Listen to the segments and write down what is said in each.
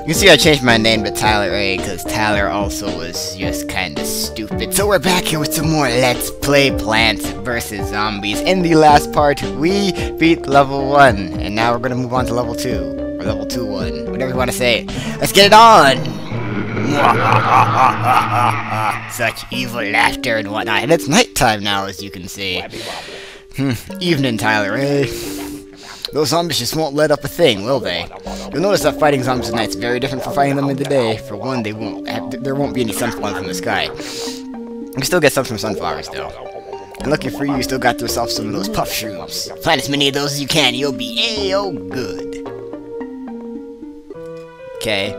You see I changed my name to Tyler A because Tyler also was just kinda stupid. So we're back here with some more Let's Play Plants vs. Zombies. In the last part, we beat level 1, and now we're gonna move on to level 2. Or level 2-1, whatever you wanna say. Let's get it on! Such evil laughter and whatnot. And it's nighttime now, as you can see. Evening, Tyler A. Those zombies just won't let up a thing, will they? You'll notice that fighting zombies at night is very different from fighting them in the day. For one, there won't be any sunflowers from the sky. You can still get some from sunflowers, though. And lucky for you, you still got yourself some of those puff shrooms. Plant as many of those as you can, you'll be A-oh good. Okay.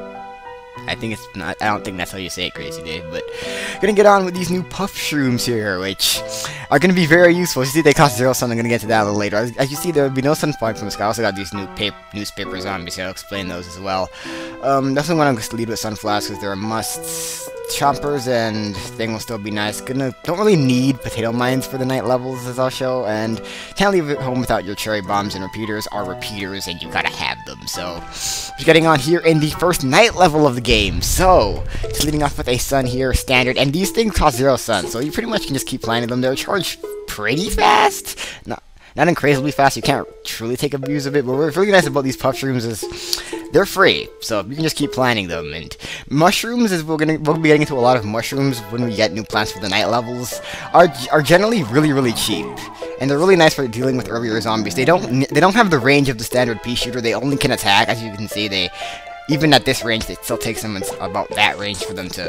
I don't think that's how you say it, Crazy Dave, but gonna get on with these new puff shrooms here, which are gonna be very useful. You see, they cost 0 sun. I'm gonna get to that a little later. As you see, there will be no sunflower from the sky. I also got these new newspaper zombies here. I'll explain those as well. Definitely want to lead with sunflowers because they're a must. Chompers and thing will still be nice. Don't really need potato mines for the night levels, as I'll show, and can't leave it home without your cherry bombs, and repeaters are repeaters, and you gotta have them. So, just getting on here in the first night level of the game. So, just leading off with a sun here, standard, and these things cost 0 sun, so you pretty much can just keep planting them. They're charged pretty fast. Not incredibly fast, you can't truly take abuse of it, but what's really nice about these puff shrooms is they're free, so you can just keep planting them. And mushrooms, we'll be getting into a lot of mushrooms when we get new plants for the night levels, are generally really cheap, and they're really nice for dealing with earlier zombies. They don't have the range of the standard pea shooter. They only can attack. As you can see, even at this range, it still takes them about that range for them to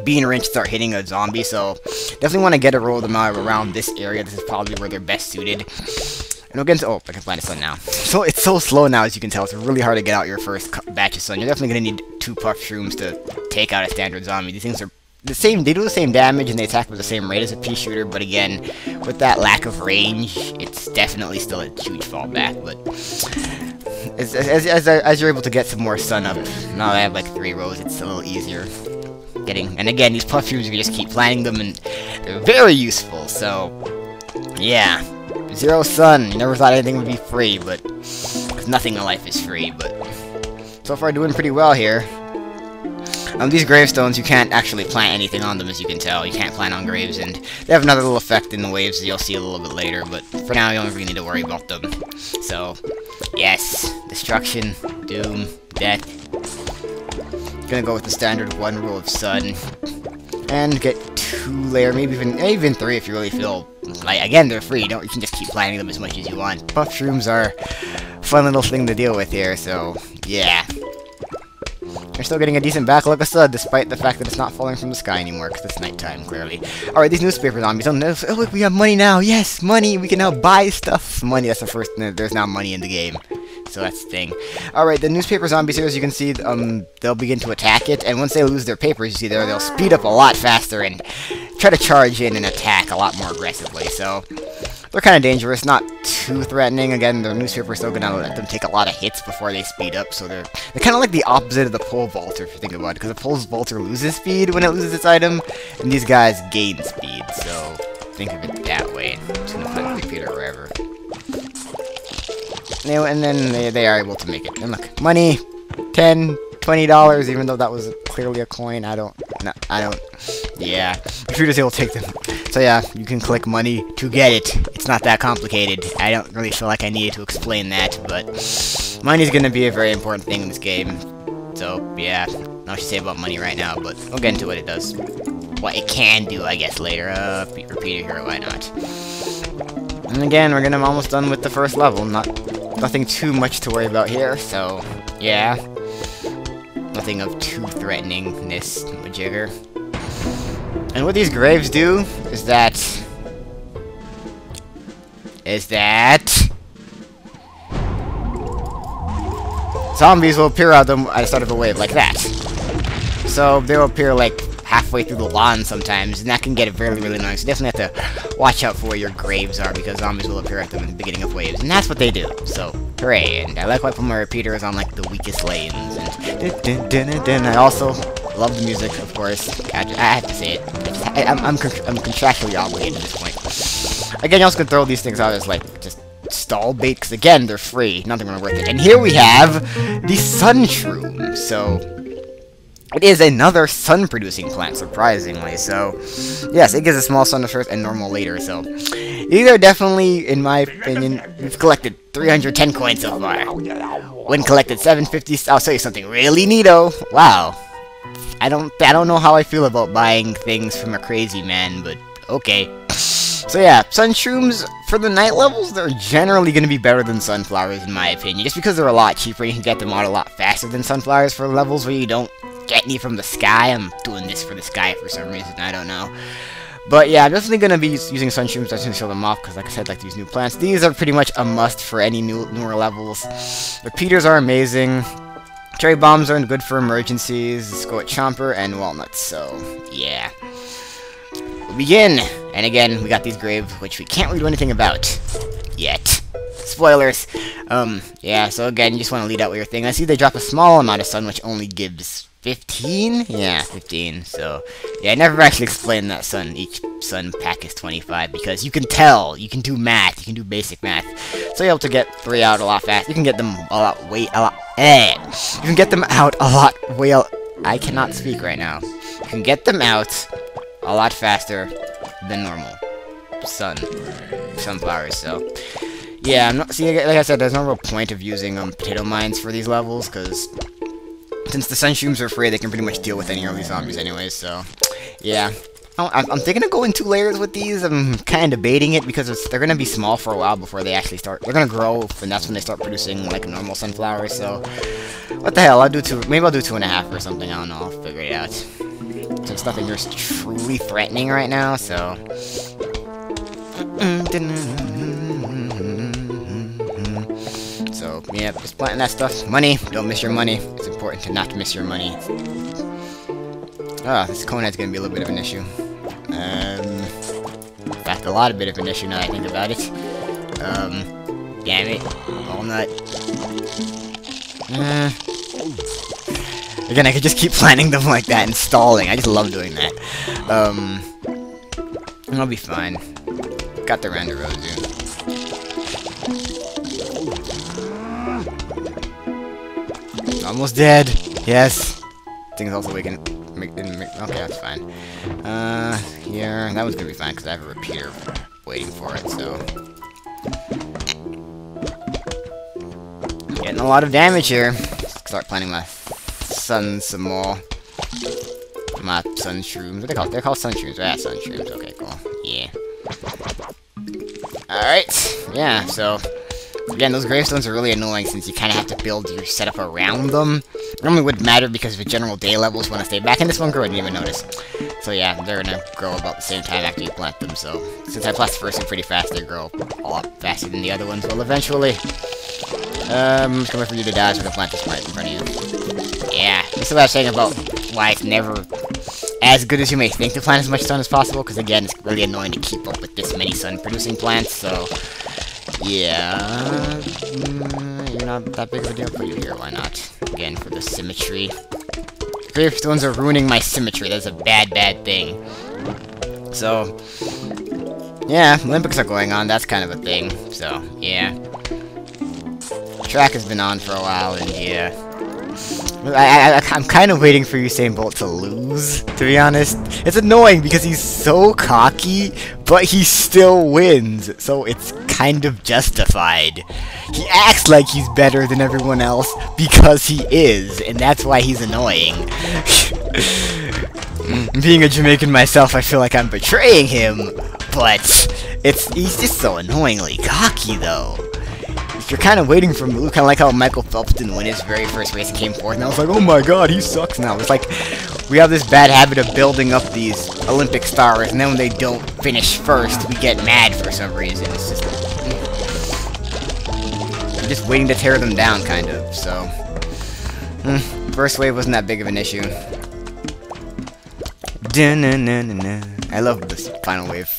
be in range to start hitting a zombie. So definitely want to get a roll of them out around this area. This is probably where they're best suited. And we'll get into, oh, I can find a sun now. So it's so slow now, as you can tell. It's really hard to get out your first batch of sun. You're definitely going to need 2 puff shrooms to take out a standard zombie. These things are the same. They do the same damage and they attack with the same rate as a pea shooter. But again, with that lack of range, it's definitely still a huge fallback. But as you're able to get some more sun up, now I have like 3 rows, it's a little easier. And again, these puff shrooms, you can just keep planting them, and they're very useful. So, yeah. 0 sun. You never thought anything would be free, but cause nothing in life is free. But so far, doing pretty well here. These gravestones, you can't actually plant anything on them, as you can tell. You can't plant on graves, and they have another little effect in the waves that you'll see a little bit later. But for now, you don't really need to worry about them. So, yes, destruction, doom, death. Gonna go with the standard 1 row of sun, and get 2 layer, maybe even 3 if you really feel like. Again, they're free. You can just keep planting them as much as you want. Puff shrooms are a fun little thing to deal with here. So yeah, you're still getting a decent backlog of sun, despite the fact that it's not falling from the sky anymore because it's nighttime, clearly. Alright, these newspaper zombies. Oh, look, we have money now. Yes, money. We can now buy stuff. Money. That's the first. There's now money in the game. So that's the thing. Alright, the newspaper zombies here, as you can see, they'll begin to attack it, and once they lose their papers, you see there, they'll speed up a lot faster and try to charge in and attack a lot more aggressively. So they're kind of dangerous, not too threatening. Again, the newspaper is still going to let them take a lot of hits before they speed up, so they're kind of like the opposite of the pole vaulter, if you think about it, because the pole vaulter loses speed when it loses its item, and these guys gain speed, so think of it that way. I'm just going to find a repeater wherever. And then they are able to make it. And look, money, $10, $20, even though that was clearly a coin. Yeah, computers will take them. So yeah, you can click money to get it. It's not that complicated. I don't really feel like I needed to explain that, but money's gonna be a very important thing in this game. So yeah, not much to say about money right now, but we'll get into what it does. What it can do, I guess, later. Repeater here, why not? And again, we're gonna almost done with the first level. Nothing too much to worry about here, so yeah. Nothing of too threateningness, majigger. And what these graves do is that zombies will appear out them at the start of a wave like that. So they'll appear like halfway through the lawn sometimes, and that can get very annoying. So definitely have to watch out for where your graves are, because zombies will appear at them in the beginning of waves, and that's what they do. So hooray! And I like why I put my repeaters on like the weakest lanes. And I also love the music, of course. I have to say it. I'm contractually obligated at this point. Again, you also can throw these things out as like just stall bait, because again, they're free, nothing really worth it. And here we have the sun shroom, so it is another sun-producing plant, surprisingly. So, yes, it gives a small sun at first and normal later. So, these are definitely, in my opinion, we've collected 310 coins so far. When collected 750, I'll show you something really neato. Wow. I don't know how I feel about buying things from a crazy man, but okay. So yeah, sun shrooms, for the night levels, they're generally going to be better than sunflowers, in my opinion. Just because they're a lot cheaper, you can get them out a lot faster than sunflowers for levels where you don't get any from the sky. I'm doing this for the sky for some reason, I don't know. But yeah, I'm definitely going to be using sun shrooms. I'm just going to show them off, because like I said, like these new plants. These are pretty much a must for any newer levels. Repeaters are amazing. Cherry bombs are good for emergencies. Let's go with Chomper and walnuts, so yeah. We'll begin! And again, we got these graves, which we can't really do anything about. Yet. Spoilers! Yeah, so again, you just want to lead out with your thing. I see they drop a small amount of sun, which only gives 15? Yeah, 15, so... yeah, I never actually explained that each sun pack is 25, because you can tell, you can do math, you can do basic math. So you're able to get 3 out a lot fast. You can get them you can get them out a lot, I cannot speak right now. You can get them out a lot faster than normal sunflowers, so... yeah, like I said, there's no real point of using potato mines for these levels, because since the sun shrooms are free, they can pretty much deal with any early zombies anyways, so yeah. I'm thinking of going 2 layers with these. I'm kind of debating it, because they're going to be small for a while before they actually start. They're going to grow, and that's when they start producing, like, normal sunflowers, so... what the hell, maybe I'll do 2.5 or something, I don't know, I'll figure it out. Since nothing is truly threatening right now, so... so, yeah, just planting that stuff. Money, don't miss your money. It's important to not miss your money. Oh, this cone head's gonna be a little bit of an issue. In fact, a lot of bit of an issue now that I think about it. Damn it. Walnut. Again, I could just keep planting them like that and stalling. I just love doing that. I'll be fine. Got the render rosy. Almost dead. Yes. Thing's also waking. Okay, that's fine. Here, that one's gonna be fine because I have a repeater waiting for it. So, getting a lot of damage here. Start planting my sun some more. My sun shrooms. What are they called? They're called sun shrooms. Yeah, sun shrooms. Okay, cool. Yeah. Alright. Yeah, so... again, those gravestones are really annoying since you kind of have to build your setup around them. It normally wouldn't matter because the general day levels want to stay back, and this one grew, I didn't even notice. So yeah, they're gonna grow about the same time after you plant them, so... since I plant the first one pretty fast, they grow a lot faster than the other ones will eventually. I'm just gonna wait for you to die so I can plant this right in front of you. Yeah, this is what I was saying about why it's never as good as you may think to plant as much sun as possible, because again, it's really annoying to keep up with this many sun-producing plants, so... yeah... you're not that big of a deal. Put you here, why not? Again, for the symmetry. Gravestones are ruining my symmetry, that's a bad, bad thing. So... yeah, Olympics are going on, that's kind of a thing, so, yeah. Track has been on for a while, and yeah... I'm kind of waiting for Usain Bolt to lose, to be honest. It's annoying because he's so cocky, but he still wins, so it's kind of justified. He acts like he's better than everyone else because he is, and that's why he's annoying. Being a Jamaican myself, I feel like I'm betraying him, but he's just so annoyingly cocky, though. You're kind of waiting for him to lose, kind of like how Michael Phelps didn't win his very first race and came fourth, and I was like, oh my god, he sucks now. It's like, we have this bad habit of building up these Olympic stars, and then when they don't finish first, we get mad for some reason. It's just... I'm just waiting to tear them down, kind of, so... first wave wasn't that big of an issue. I love this final wave.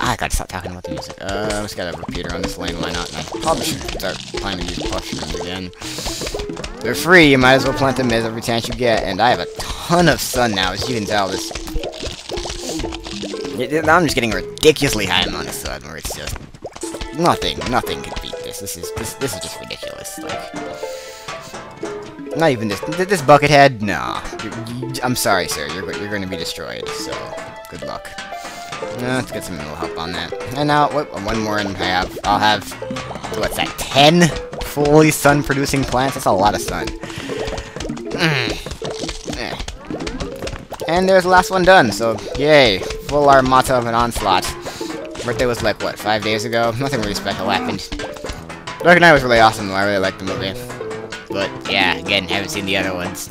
I gotta stop talking about the music. I just got a repeater on this lane, why not? And I probably should start planning to use mushrooms again. They're free, you might as well plant them every chance you get, and I have a ton of sun now, as you can tell. I'm just getting a ridiculously high amount of sun, where it's just... nothing can beat this. this. This is just ridiculous. Like, not even this. This bucket head. Nah. I'm sorry, sir. You're going to be destroyed. So, good luck. Let's get some little help on that. And now, one more, and I'll have, what's that? 10 fully sun-producing plants. That's a lot of sun. And there's the last one done. So, yay! Full Armata of an Onslaught. Birthday was like, what, 5 days ago? Nothing really special happened. Dark Knight was really awesome, though. I really liked the movie. But, yeah, again, haven't seen the other ones.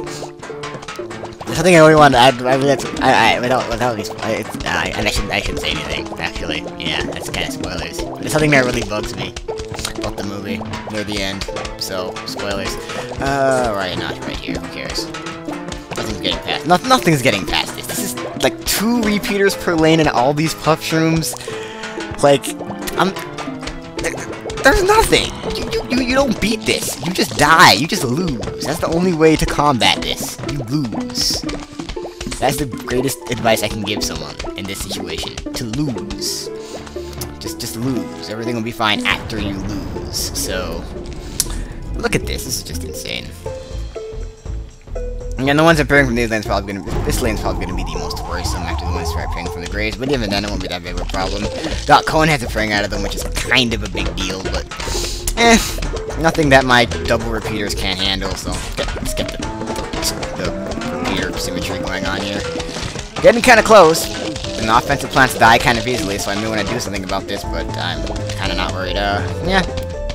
There's something I really want to add. I shouldn't say anything, actually. Yeah, that's kind of spoilers. There's something that really bugs me about the movie near the end. So, spoilers. Right, not right here. Who cares? Nothing's getting past. Nothing's getting past this. This is like 2 repeaters per lane and all these puff shrooms. Like, there's nothing. You don't beat this. You just die. You just lose. That's the only way to combat this. You lose. That's the greatest advice I can give someone in this situation. To lose. Just lose. Everything will be fine after you lose. So, look at this. This is just insane. And the ones appearing from these lanes this lane's probably gonna be the most worrisome after the ones that are appearing from the graves, but even then it won't be that big of a problem. Got cone heads appearing out of them, which is kind of a big deal, but nothing that my double repeaters can't handle, so let's get the repeater symmetry going on here. Getting kinda close. And the offensive plants die kind of easily, so I may want to do something about this, but I'm kinda not worried. Yeah.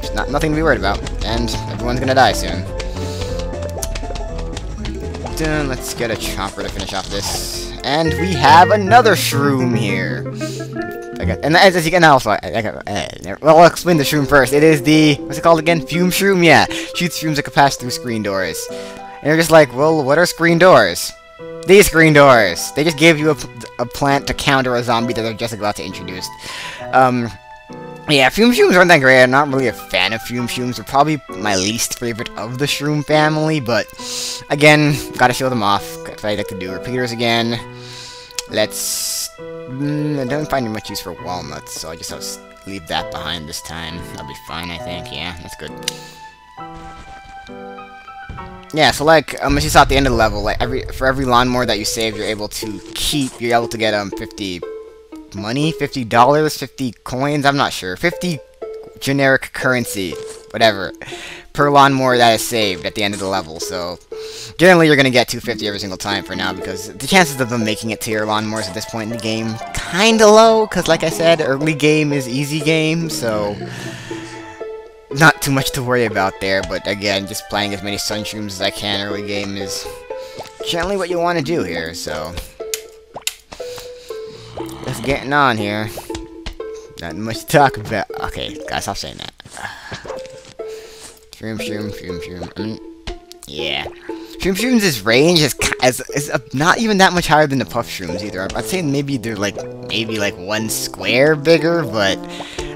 Just nothing to be worried about. And everyone's gonna die soon. Let's get a chopper to finish off this. And we have another shroom here. And as you can also, well, I'll explain the shroom first. It is the, what's it called again? Fume shroom? Yeah. Shoots shrooms that can pass through screen doors. And you're just like, well, what are screen doors? These screen doors. They just gave you a plant to counter a zombie that they're just about to introduce. Yeah, fume shrooms aren't that great. I'm not really a fan of fume shrooms. They're probably my least favorite of the shroom family, but again, gotta show them off. That's what I like to do. Repeaters again. Let's... I don't find much use for walnuts, so I just have to leave that behind this time. That'll be fine, I think. Yeah, that's good. Yeah, so like, as you saw at the end of the level, like for every lawnmower that you save, you're able to keep. You're able to get 50 money, $50, 50 coins, I'm not sure, 50 generic currency, whatever, per lawnmower that is saved at the end of the level. So generally you're gonna get 250 every single time for now, because the chances of them making it to your lawnmowers at this point in the game kinda low, because like I said, early game is easy game, so not too much to worry about there. But again, just playing as many sun shrooms as I can early game is generally what you want to do here. So just getting on here. Not much to talk about. Okay, guys, stop saying that. Shroom. Yeah. Shroom's range is not even that much higher than the puff shrooms either. I'd say maybe they're like 1 square bigger, but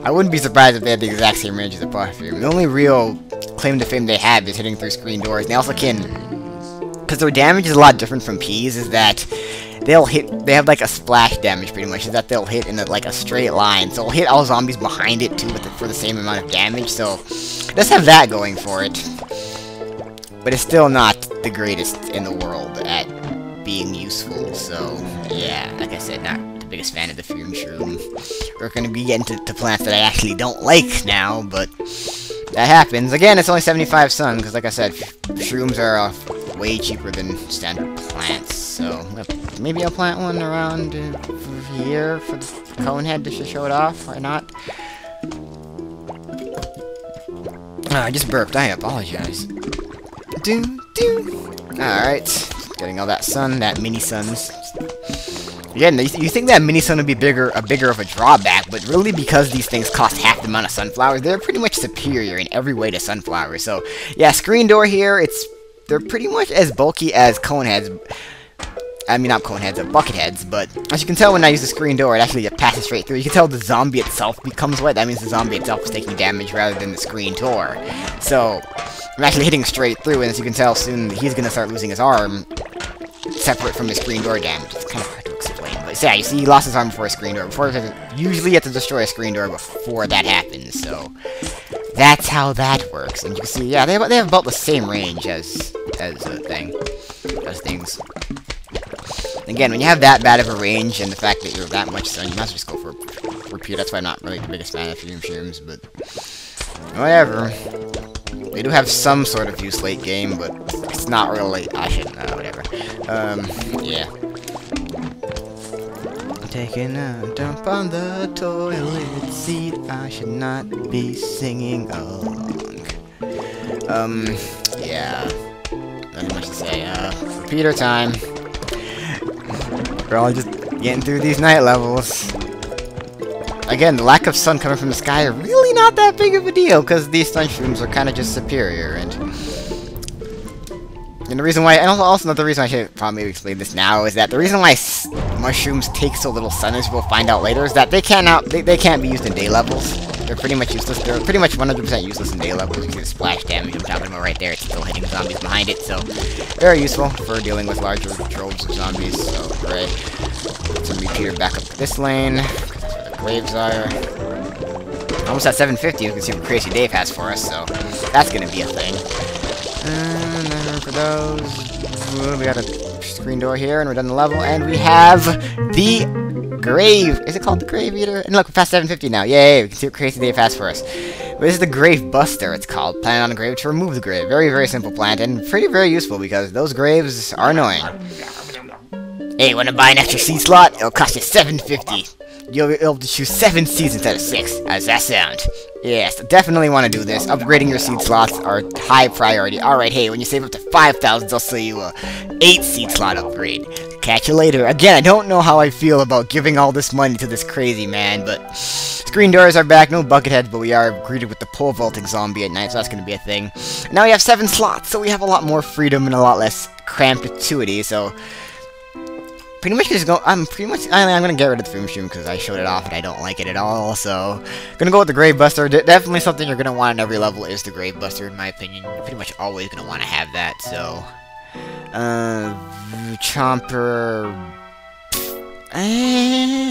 I wouldn't be surprised if they had the exact same range as the puff shroom. The only real claim to fame they have is hitting through screen doors. And they also can, because their damage is a lot different from P's, is that they have like a splash damage pretty much, is that they'll hit in like a straight line. So it'll hit all zombies behind it too for the same amount of damage, so it does have that going for it. But it's still not the greatest in the world at being useful, so yeah, like I said, not the biggest fan of the fume shroom. We're gonna be getting to plants that I actually don't like now, but that happens. Again, it's only 75 sun, because like I said, shrooms are way cheaper than standard plants, so maybe I'll plant one around here for the cone head to show it off, or not. I just burped, I apologize. Alright, getting all that sun, that mini suns. Again, you think that mini sun would be bigger of a drawback, but really because these things cost half the amount of sunflowers, they're pretty much superior in every way to sunflowers. So yeah, screen door here, they're pretty much as bulky as cone heads. I mean, not cone heads, but bucket heads, but as you can tell when I use the screen door, it actually passes straight through. You can tell the zombie itself becomes wet. That means the zombie itself is taking damage rather than the screen door. So I'm actually hitting straight through, and as you can tell, soon he's going to start losing his arm, separate from the screen door damage. It's kind of hard to explain, but yeah, you see he lost his arm before a screen door. Usually you have to destroy a screen door before that happens, so That's how that works. And you can see, yeah, they have about the same range as things. Again, when you have that bad of a range and the fact that you're that much stun, you must just go for a repeat. That's why I'm not really the biggest fan of fume shrooms, but whatever. They do have some sort of use late game, but it's not really. I shouldn't. Whatever. Yeah. Taking a dump on the toilet seat. I should not be singing along. Yeah. Nothing much to say. Repeater time. We're all just getting through these night levels. Again, the lack of sun coming from the sky are really not that big of a deal, because these stun shrooms are kind of just superior, and the reason why, and also another reason I should probably explain this now, is that the reason why mushrooms take so little sun, as we'll find out later, is that they can't be used in day levels. They're pretty much useless. They're pretty much 100% useless in day levels. You see the splash damage I'm talking about right there. It's still hitting zombies behind it, so very useful for dealing with larger droves of zombies. So great. Some repeater back up this lane, because that's where the graves are. Almost at 750. You can see what Crazy Dave has for us, so that's gonna be a thing. And then for those, we got a screen door here, and we're done the level, and we have the grave. Is it called the grave eater? And look, we're past 750 now. Yay! We can see what Crazy Dave has for us. But this is the grave buster. It's called. Plant on a grave to remove the grave. Very, very simple plant, and very useful because those graves are annoying. Hey, wanna buy an extra seed slot? It'll cost you 750. You'll be able to choose 7 seeds instead of 6. How does that sound? Yes, definitely want to do this. Upgrading your seed slots are high priority. Alright, hey, when you save up to 5,000, I'll sell you a 8 seed slot upgrade. Catch you later. Again, I don't know how I feel about giving all this money to this crazy man, but screen doors are back. No bucketheads, but we are greeted with the pole vaulting zombie at night, so that's going to be a thing. Now we have 7 slots, so we have a lot more freedom and a lot less cramped gratuity, so pretty much just go. I'm gonna get rid of the fume shroom because I showed it off and I don't like it at all. So, gonna go with the Grave Buster. Definitely something you're gonna want on every level is the Grave Buster, in my opinion. You're pretty much always gonna want to have that. So, Chomper.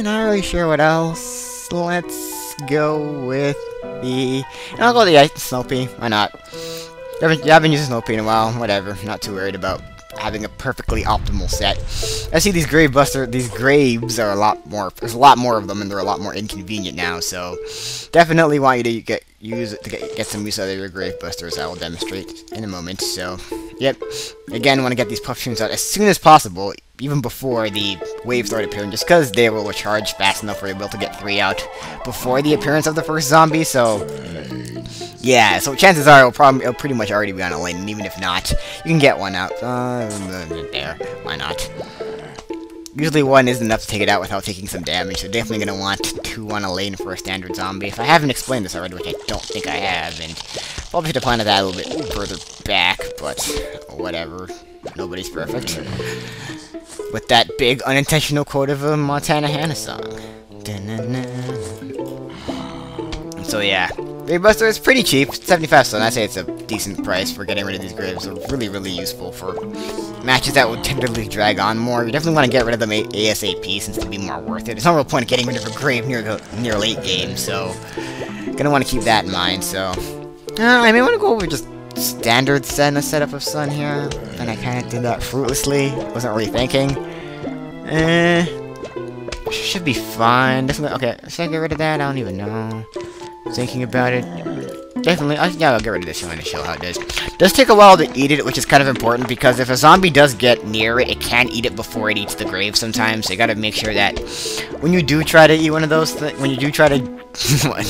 Not really sure what else. Let's go with the. And I'll go with the Ice Snowpea. Why not? I've been using Snowpea in a while. Whatever. Not too worried about having a perfectly optimal set. I see these these graves are a lot more. There's a lot more of them, and they're a lot more inconvenient now. So, definitely want you to get some use out of your grave busters. I will demonstrate in a moment. So, yep. Again, want to get these puff shrooms out as soon as possible, even before the waves start appearing, just because they will charge fast enough for you to be able to get 3 out before the appearance of the first zombie. So, yeah, so chances are it'll pretty much already be on a lane, and even if not, you can get 1 out. There, why not? Usually 1 isn't enough to take it out without taking some damage, so definitely gonna want 2 on a lane for a standard zombie. If I haven't explained this already, which I don't think I have, and probably should have planned that a little bit further back, but whatever. Nobody's perfect. With that big unintentional quote of a Montana Hannah song. So yeah. Grave Buster is pretty cheap, 75 cents. I'd say it's a decent price for getting rid of these graves. They're really, really useful for matches that would tentatively drag on more. You definitely want to get rid of them ASAP since they'd be more worth it. There's no real point in getting rid of a grave near late game, so gonna want to keep that in mind. So I may want to go over just standard setup of Sun here, and I kind of did that fruitlessly. Wasn't really thinking. Should be fine. Definitely. Okay, should I get rid of that? I don't even know. Thinking about it, definitely. Yeah, I'll get rid of this one to show how it does. It does take a while to eat it, which is kind of important because if a zombie does get near it, it can eat it before it eats the grave. Sometimes so you gotta make sure that when you do try to eat one of those, when you do try to,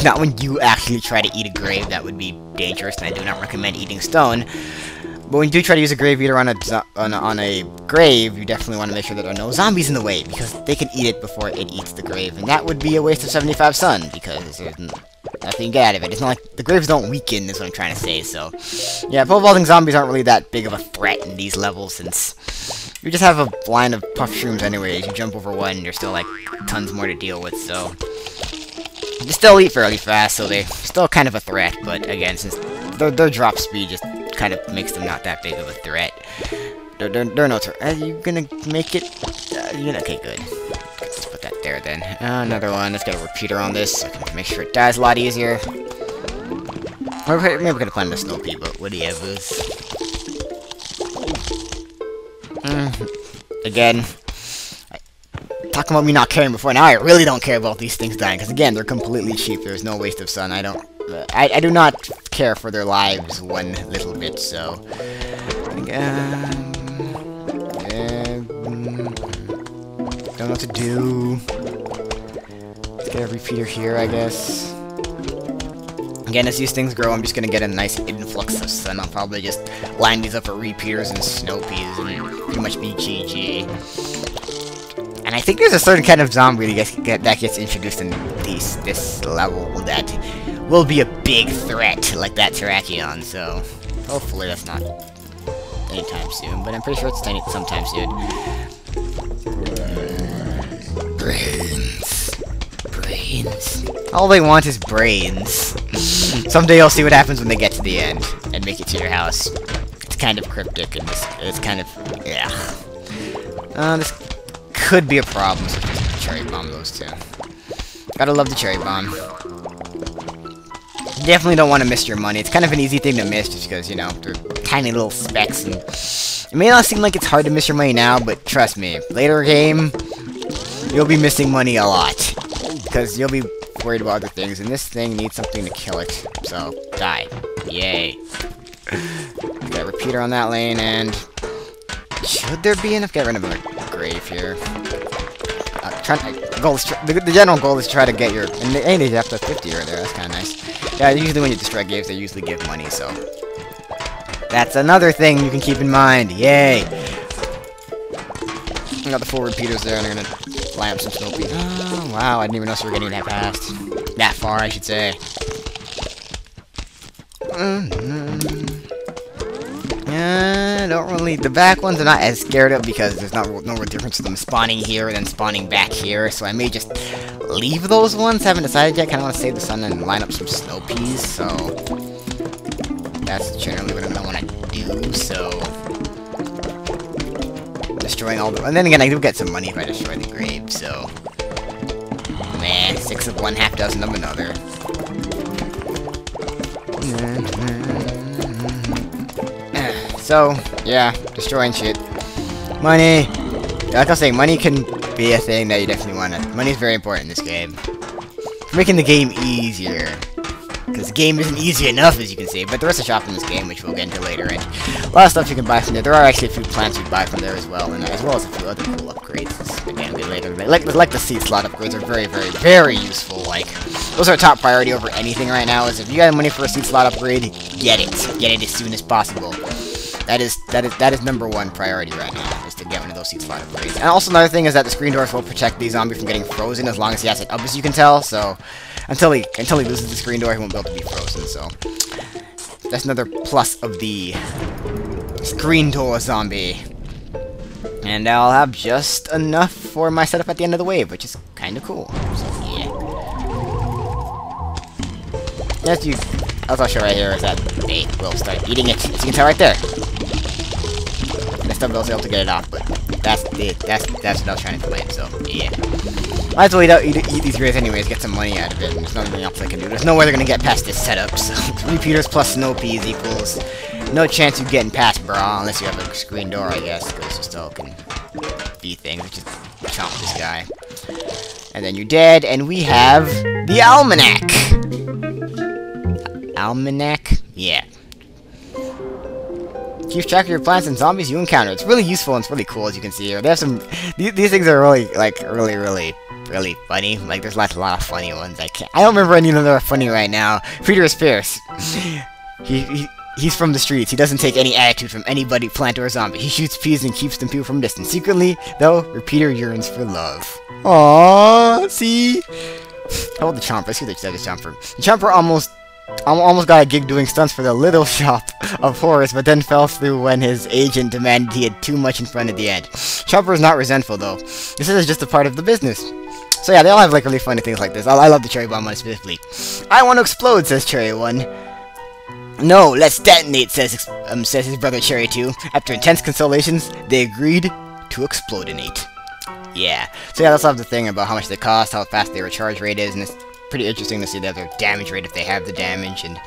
not when you actually try to eat a grave, that would be dangerous, and I do not recommend eating stone. But when you do try to use a grave eater on a grave, you definitely want to make sure that there are no zombies in the way because they can eat it before it eats the grave, and that would be a waste of 75 sun because there's nothing you get out of it. It's not like the graves don't weaken, is what I'm trying to say. So, yeah, pole vaulting zombies aren't really that big of a threat in these levels since you just have a line of puff shrooms anyways. You jump over 1, and there's still like tons more to deal with. So, you still eat fairly fast, so they're still kind of a threat. But again, since their drop speed just kind of makes them not that big of a threat. They're no threat. Are you gonna make it? Okay, good. Let's put that there then. Another one. Let's get a repeater on this so I can make sure it dies a lot easier. Or maybe we could have planned a snow pea, but whatever. Again, talking about me not caring before, now I really don't care about these things dying, because again, they're completely cheap. There's no waste of sun. I do not care for their lives one little bit, so... don't know what to do. Let's get a repeater here, I guess. Again, as these things grow, I'm just gonna get a nice influx of sun. I'll probably just line these up for repeaters and snow peas and pretty much be GG. And I think there's a certain kind of zombie that gets introduced in this level that will be a big threat, like that Terrakion, so hopefully that's not anytime soon, but I'm pretty sure it's sometime soon. Brains. All they want is brains. Someday you'll see what happens when they get to the end and make it to your house. It's kind of cryptic and it's kind of... yeah. This could be a problem, so just cherry bomb those two. Gotta love the cherry bomb. Definitely don't want to miss your money. It's kind of an easy thing to miss just because, you know, they're tiny little specks and... it may not seem like it's hard to miss your money now, but trust me, later game, you'll be missing money a lot. Because you'll be worried about other things, and this thing needs something to kill it. So, die. Yay. Got a repeater on that lane, and... should there be enough? Get rid of a grave here. The general goal is to try to get your... and they ended up to 50 right there, that's kind of nice. Yeah, usually when you destroy graves, they usually give money, so... that's another thing you can keep in mind. Yay! I got the 4 repeaters there, and they're gonna line up some snow peas. Oh, wow, I didn't even know we were getting that fast. That far, I should say. Yeah, don't really... the back ones are not as scared of because there's no real difference to them spawning here and then spawning back here, so I may just leave those ones. Haven't decided yet. Kind of want to save the sun and line up some snow peas, so... that's generally what I'm gonna want to do, so... destroying all the... and then again, I do get some money if I destroy the grave, so... man, 6 of one, half dozen of another. So, yeah, destroying shit. Money! Like I was saying, money can be a thing that you definitely want to... money's very important in this game. For making the game easier. Because the game isn't easy enough, as you can see, but there is a shop in this game, which we'll get into later, and a lot of stuff you can buy from there. There are actually a few plants you can buy from there as well, and as well as a few other cool upgrades. Again, later. Like the seed slot upgrades are very, very, very useful. Like, those are a top priority over anything right now, is if you got money for a seed slot upgrade, get it. Get it as soon as possible. That is number 1 priority right now, is to get one of those seed slot upgrades. And also another thing is that the screen doors will protect the zombie from getting frozen as long as he has it up, as you can tell, so... until he loses the screen door, he won't be able to be frozen, so... that's another plus of the screen door zombie. And I'll have just enough for my setup at the end of the wave, which is kind of cool. So, yeah. As I'll show right here is that they will start eating it. As you can tell right there. And I still was able to get it off, but that's what I was trying to explain, so, yeah. Might as well eat these graves anyways, get some money out of it, and there's nothing else I can do. There's no way they're gonna get past this setup, so 3 repeaters plus snow peas equals no chance of getting past bra, unless you have a screen door, I guess, because you still can be things, which is chomp this guy. And then you're dead, and we have the Almanac! Almanac? Yeah. Keep track of your plants and zombies you encounter. It's really useful and it's really cool, as you can see here. They have some... these things are really, like, really funny. Like, there's a lot of funny ones. I don't remember any of them that are funny right now. Peter is Pierce. He's from the streets. He doesn't take any attitude from anybody, plant or zombie. He shoots peas and keeps them people from distance. Secretly, though, Repeater yearns for love. Aww, see? How about the Chomper? Let's see what they said, the Chomper. The Chomper almost got a gig doing stunts for the Little Shop of Horrors, but then fell through when his agent demanded he had too much in front at the end. Chomper is not resentful, though. This is just a part of the business. So yeah, they all have, like, really funny things like this. I love the Cherry Bomb one specifically. I want to explode, says Cherry 1. No, let's detonate, says his brother Cherry 2. After intense consolations, they agreed to explodinate. Yeah. So yeah, that's all the thing about how much they cost, how fast their recharge rate is, and it's pretty interesting to see their damage rate if they have the damage, and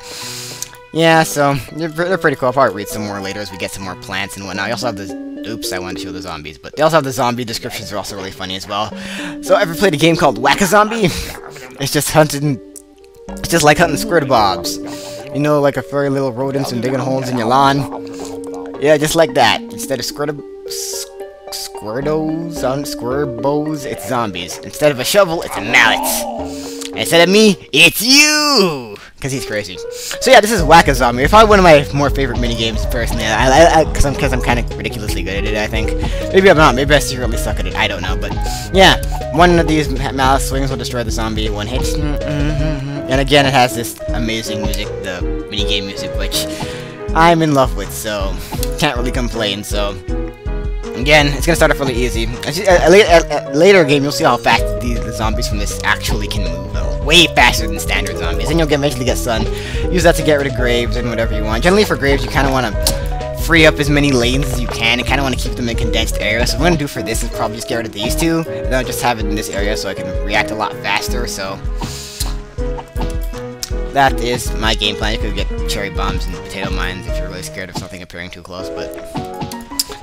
Yeah, so they're pretty cool. I'll probably read some more later as we get some more plants and whatnot. I also have the... Oops, I wanted to show the zombies, but they also have the zombie descriptions are also really funny as well. So, ever played a game called Whack-A-Zombie? It's just hunting... It's just like hunting squirtabobs. You know, like a furry little rodents and digging holes in your lawn. Yeah, just like that. Instead of squirbows, it's zombies. Instead of a shovel, it's a mallet. And instead of me, it's you! Because he's crazy. So yeah, this is Whack-A-Zombie. It's probably one of my more favorite minigames, personally. Because I'm kind of ridiculously good at it, I think. Maybe I'm not. Maybe I secretly suck at it. I don't know. But yeah, one of these mallet swings will destroy the zombie. One hit. And again, it has this amazing music, the minigame music, which I'm in love with. So can't really complain. So again, it's gonna start off really easy. Later game, you'll see how fast the zombies from this actually can move. Way faster than standard zombies. And you'll eventually get sun. Use that to get rid of graves and whatever you want. Generally for graves, you kind of want to free up as many lanes as you can and kind of want to keep them in condensed areas. So what I'm going to do for this is probably just get rid of these two. And then I'll just have it in this area so I can react a lot faster. So that is my game plan. You could get cherry bombs and potato mines if you're really scared of something appearing too close. But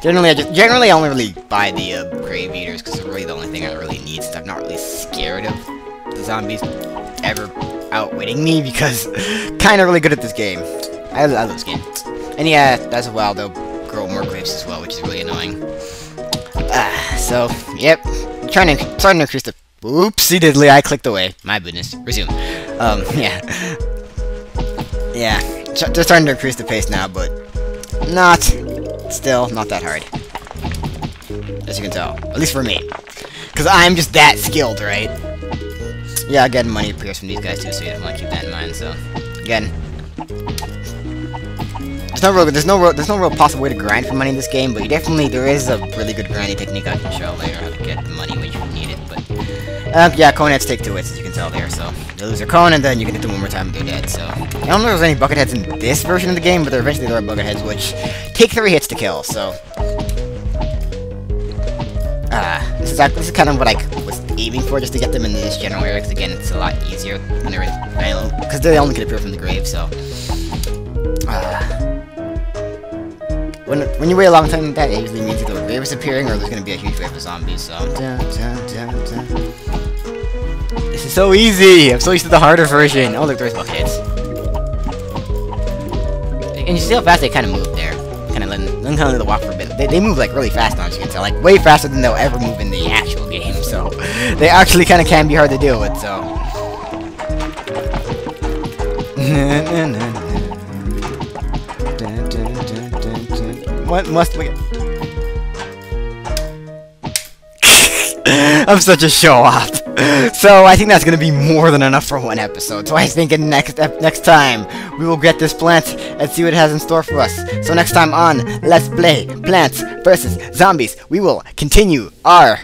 generally I only really buy the grave eaters because they're really the only thing I really need. Since I'm not really scared of the zombies ever outwitting me because kind of really good at this game. I love this game. And yeah, as well, they'll grow more grapes as well, which is really annoying. So, yep. Starting to increase the... Oopsie diddly, I clicked away. My goodness. Resume. Yeah. Yeah. Just starting to increase the pace now, but still not that hard. As you can tell. At least for me. Because I'm just that skilled, right? Yeah, again, money appears from these guys too, so you definitely want to keep that in mind. So, again, there's no real possible way to grind for money in this game, but there is a really good grinding technique I can show later how to get the money when you need it. But yeah, coneheads take 2 hits, as you can tell there. So they lose their cone, and then you can hit them one more time and they're dead. So I don't know if there's any bucket heads in this version of the game, but eventually there are bucket heads which take 3 hits to kill. So this is kind of what I was aiming for, just to get them in this general area, because again, it's a lot easier when they're in, because they only can appear from the grave, so when you wait a long time like that, it usually means either a grave is appearing or there's going to be a huge wave of zombies, so this is so easy! I'm so used to the harder version. Oh look, there's buckets. And you see how fast they kind of move there. Kind of letting the walk for a bit. They move like really fast now, as you can tell, like way faster than they'll ever move in the actual game. So they actually kind of can be hard to deal with. So what must we? I'm such a show-off. So I think that's gonna be more than enough for one episode. So I think in next time we will get this plant and see what it has in store for us. So next time on Let's Play Plants vs. Zombies, we will continue our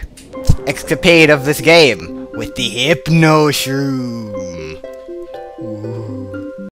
escapade of this game with the Hypno Shroom.